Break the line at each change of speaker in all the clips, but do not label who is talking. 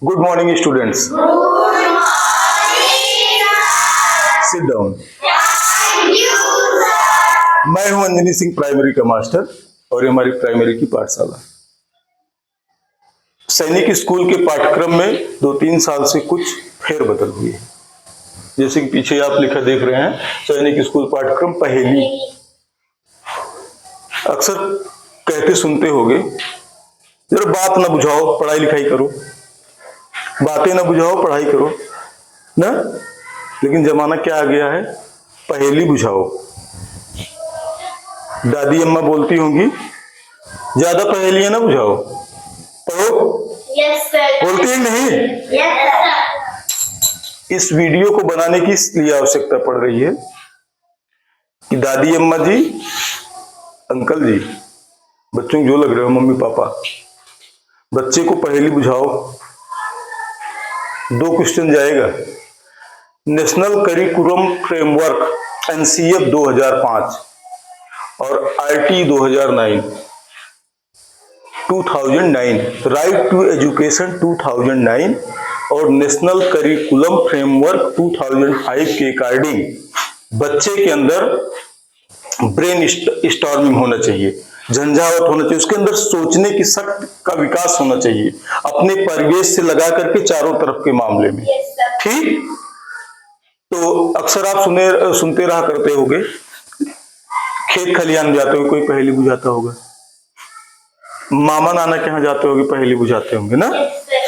Good morning, students.
Good morning.
Sit down.
Thank you, sir.
मैं हूं Anjani Singh, primary का master, और ये हमारी प्राइमरी की पाठशाला। सैनिक स्कूल के पाठ्यक्रम में 2-3 साल से कुछ फेरबदल हुई है। जैसे कि पीछे आप लिखा देख रहे हैं, सैनिक स्कूल पाठ्यक्रम पहेली। अक्सर कहते सुनते होगे, जरा बात ना बुझाओ पढ़ाई लिखाई करो, बातें ना बुझाओ पढ़ाई करो ना। लेकिन जमाना क्या आ गया है, पहेली बुझाओ। दादी अम्मा बोलती होंगी, ज्यादा पहेलियां ना बुझाओ, पढ़ो।
Yes, sir.
बोलती है नहीं?
Yes, sir.
इस वीडियो को बनाने की इसलिए आवश्यकता पड़ रही है कि दादी अम्मा जी, अंकल जी, बच्चों को जो लग रहे हो, मम्मी पापा, बच्चे को पहेली बुझाओ। 2 क्वेश्चन जाएगा। नेशनल करिकुलम फ्रेमवर्क एनसीएफ 2005 और आईटी 2009, राइट टू एजुकेशन 2009 और नेशनल करिकुलम फ्रेमवर्क 2005 के अकॉर्डिंग बच्चे के अंदर ब्रेन स्टॉर्मिंग होना चाहिए, झंझावात होना चाहिए, उसके अंदर सोचने की शक्ति का विकास होना चाहिए, अपने परिवेश से लगा करके चारों तरफ के मामले में।
Yes, sir.
ठीक। तो अक्सर आप सुनते रहा करते होगे, खेत खलियान जाते हो कोई पहेली बुझाता होगा, मामा नाना के यहाँ जाते होगे पहेली बुझाते होंगे ना।
Yes, sir.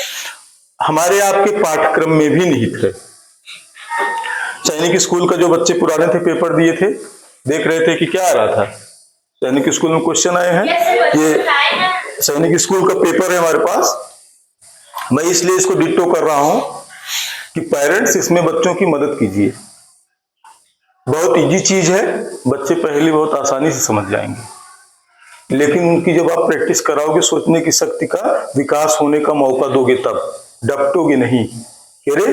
हमारे आपके पाठ्यक्रम में भी निहित है। सैनिक स्कूल का जो बच्चे पुराने थे, पेपर दिए थे, देख रहे थे कि क्या आ रहा था। सैनिक स्कूल में क्वेश्चन आए हैं।
Yes, sir.
ये सैनिक स्कूल का पेपर है हमारे पास। मैं इसलिए इसको डिट्टो कर रहा हूं कि पेरेंट्स इसमें बच्चों की मदद कीजिए। बहुत इजी चीज है, बच्चे पहले बहुत आसानी से समझ जाएंगे, लेकिन उनकी जब आप प्रैक्टिस कराओगे, सोचने की शक्ति का विकास होने का मौका दोगे, तब डपटोगे नहीं। कह रहे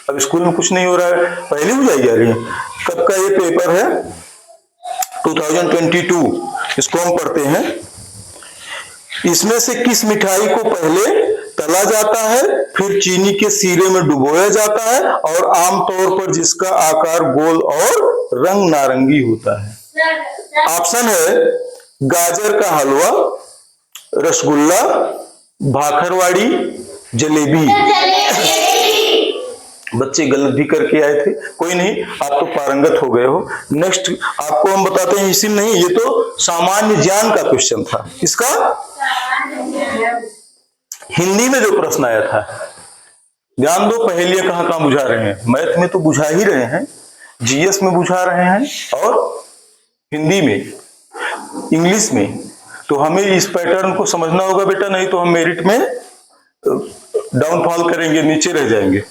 अब स्कूल में कुछ नहीं हो रहा है, पहले बुझाई जा रही है। कब का ये पेपर है? 2022। इसको हम पढ़ते हैं। इसमें से किस मिठाई को पहले तला जाता है, फिर चीनी के सीरे में डुबोया जाता है, और आमतौर पर जिसका आकार गोल और रंग नारंगी होता है?
Sir.
ऑप्शन है गाजर का हलवा, रसगुल्ला, भाखरवाड़ी, जलेबी। बच्चे गलत भी करके आए थे, कोई नहीं, आप तो पारंगत हो गए हो। नेक्स्ट आपको हम बताते हैं, इसी नहीं, ये तो सामान्य ज्ञान का क्वेश्चन था। इसका हिंदी में जो प्रश्न आया था, ध्यान दो, पहेलियां कहां कहां बुझा रहे हैं। मैथ में तो बुझा ही रहे हैं, जीएस में बुझा रहे हैं, और हिंदी में, इंग्लिश में। तो हमें इस पैटर्न को समझना होगा बेटा, नहीं तो हम मेरिट में डाउनफॉल करेंगे, नीचे रह जाएंगे।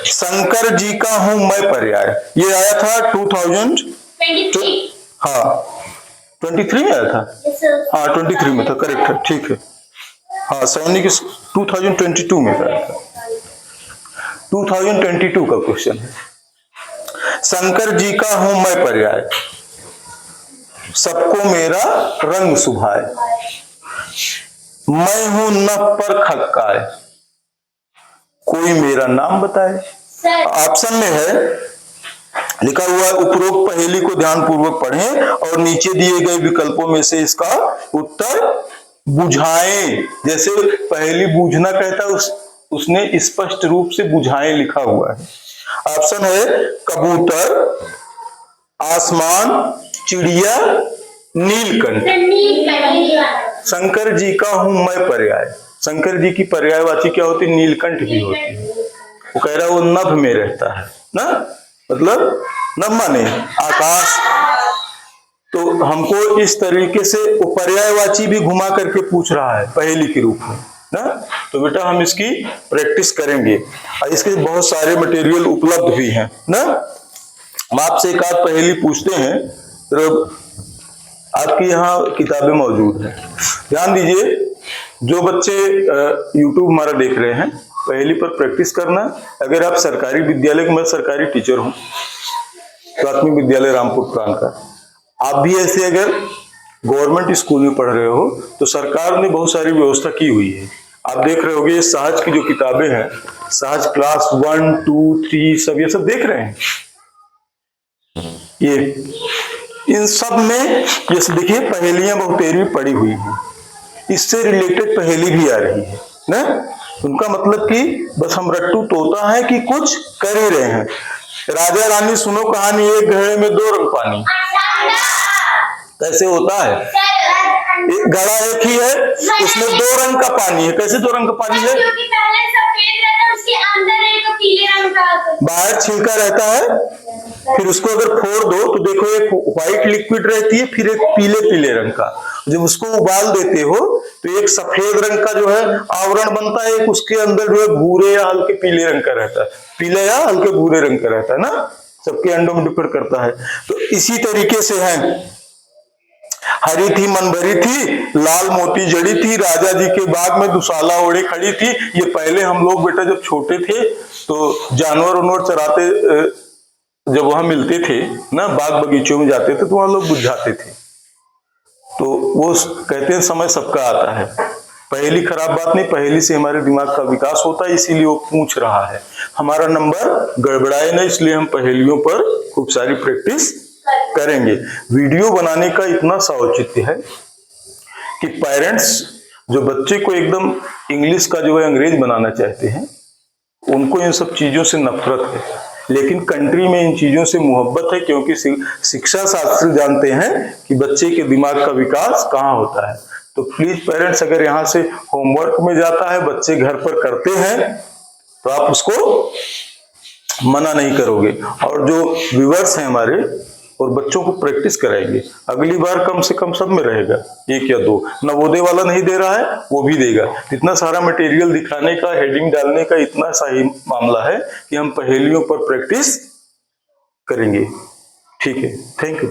शंकर जी का हूं मैं पर्याय, ये आया था
23.
हाँ 23 में आया था।
Yes, sir.
हाँ 23 में था, करेक्ट है, ठीक है। हाँ सैनिक 2022 में आया था। 2022 का क्वेश्चन है। शंकर जी का हूं मैं पर्याय, सबको मेरा रंग सुभाए, मैं हूं नभ पर खक्काए, कोई मेरा नाम बताए।
Sir.
ऑप्शन में है लिखा हुआ है, उपरोक्त पहेली को ध्यान पूर्वक पढ़ें और नीचे दिए गए विकल्पों में से इसका उत्तर बुझाएं। जैसे पहेली बूझना कहता है, उसने स्पष्ट रूप से बुझाएं लिखा हुआ है। ऑप्शन है कबूतर, आसमान, चिड़िया, नीलकंठ। शंकर जी का हूं मैं पर्याय, शंकर जी की पर्यायवाची क्या होती है? नीलकंठ भी होती है। वो कह रहा है वो नभ में रहता है ना, मतलब नभ माने आकाश। तो हमको इस तरीके से वो पर्यायवाची भी घुमा करके पूछ रहा है पहेली के रूप में ना। तो बेटा हम इसकी प्रैक्टिस करेंगे, और इसके बहुत सारे मटेरियल उपलब्ध भी हैं ना। हम आपसे एक आध पहेली पूछते हैं, तो आपकी यहाँ किताबें मौजूद हैं। ध्यान दीजिए, जो बच्चे YouTube हमारा देख रहे हैं, पहेली पर प्रैक्टिस करना। अगर आप सरकारी विद्यालय, मैं सरकारी टीचर हूँ, प्राथमिक विद्यालय रामपुर प्रांत का, आप भी ऐसे अगर गवर्नमेंट स्कूल में पढ़ रहे हो तो सरकार ने बहुत सारी व्यवस्था की हुई है। आप देख रहे होगे ये सहज की जो किताबें हैं, सहज क्लास 1, 2, 3 सब ये सब देख रहे हैं। ये इन सब में जैसे देखिए पहेलियां बहुतेरी पड़ी हुई हैं, इससे रिलेटेड पहेली भी आ रही है ना। उनका मतलब कि बस हम रट्टू तोता है कि कुछ कर ही रहे हैं। राजा रानी सुनो कहानी, एक घड़े में 2 रंग पानी। कैसे होता है? एक घड़ा एक ही है, उसमें 2 रंग का पानी है। कैसे 2 रंग का पानी है?
क्योंकि पहले सफेद रहता है, उसके अंदर एक पीले रंग का
बाहर छिलका रहता है, फिर उसको अगर फोड़ दो तो देखो एक व्हाइट लिक्विड रहती है, फिर एक पीले पीले रंग का। जब उसको उबाल देते हो तो एक सफेद रंग का जो है आवरण बनता है, एक उसके अंदर जो है भूरे या हल्के पीले रंग का रहता है, पीले या हल्के भूरे रंग का रहता है ना। सबके अंडों में डिपेंड करता है। तो इसी तरीके से है, हरी थी मन भरी थी, लाल मोती जड़ी थी, राजा जी के बाग में दुशाला ओढ़े खड़ी थी। ये पहले हम लोग बेटा जब छोटे थे तो जानवर उनवर चराते, जब वहां मिलते थे ना, बाग बगीचों में जाते थे तो वहां लोग बुझाते थे। तो वो कहते हैं समय सबका आता है। पहेली खराब बात नहीं, पहेली से हमारे दिमाग का विकास होता है, इसीलिए वो पूछ रहा है। हमारा नंबर गड़बड़ाए ना, इसलिए हम पहेलियों पर खूब सारी प्रैक्टिस करेंगे। वीडियो बनाने का इतना सा औचित्य है कि पेरेंट्स जो बच्चे को एकदम इंग्लिश का जो है अंग्रेज बनाना चाहते हैं, उनको इन सब चीजों से नफरत है, लेकिन कंट्री में इन चीजों से मोहब्बत है, क्योंकि शिक्षा शास्त्री जानते हैं कि बच्चे के दिमाग का विकास कहाँ होता है। तो प्लीज पेरेंट्स, अगर यहाँ से होमवर्क में जाता है, बच्चे घर पर करते हैं, तो आप उसको मना नहीं करोगे। और जो व्यूअर्स हैं हमारे, और बच्चों को प्रैक्टिस कराएंगे, अगली बार कम से कम सब में रहेगा 1 या 2। नवोदय वाला नहीं दे रहा है, वो भी देगा। इतना सारा मटेरियल दिखाने का, हेडिंग डालने का इतना सही मामला है कि हम पहेलियों पर प्रैक्टिस करेंगे। ठीक है, थैंक यू।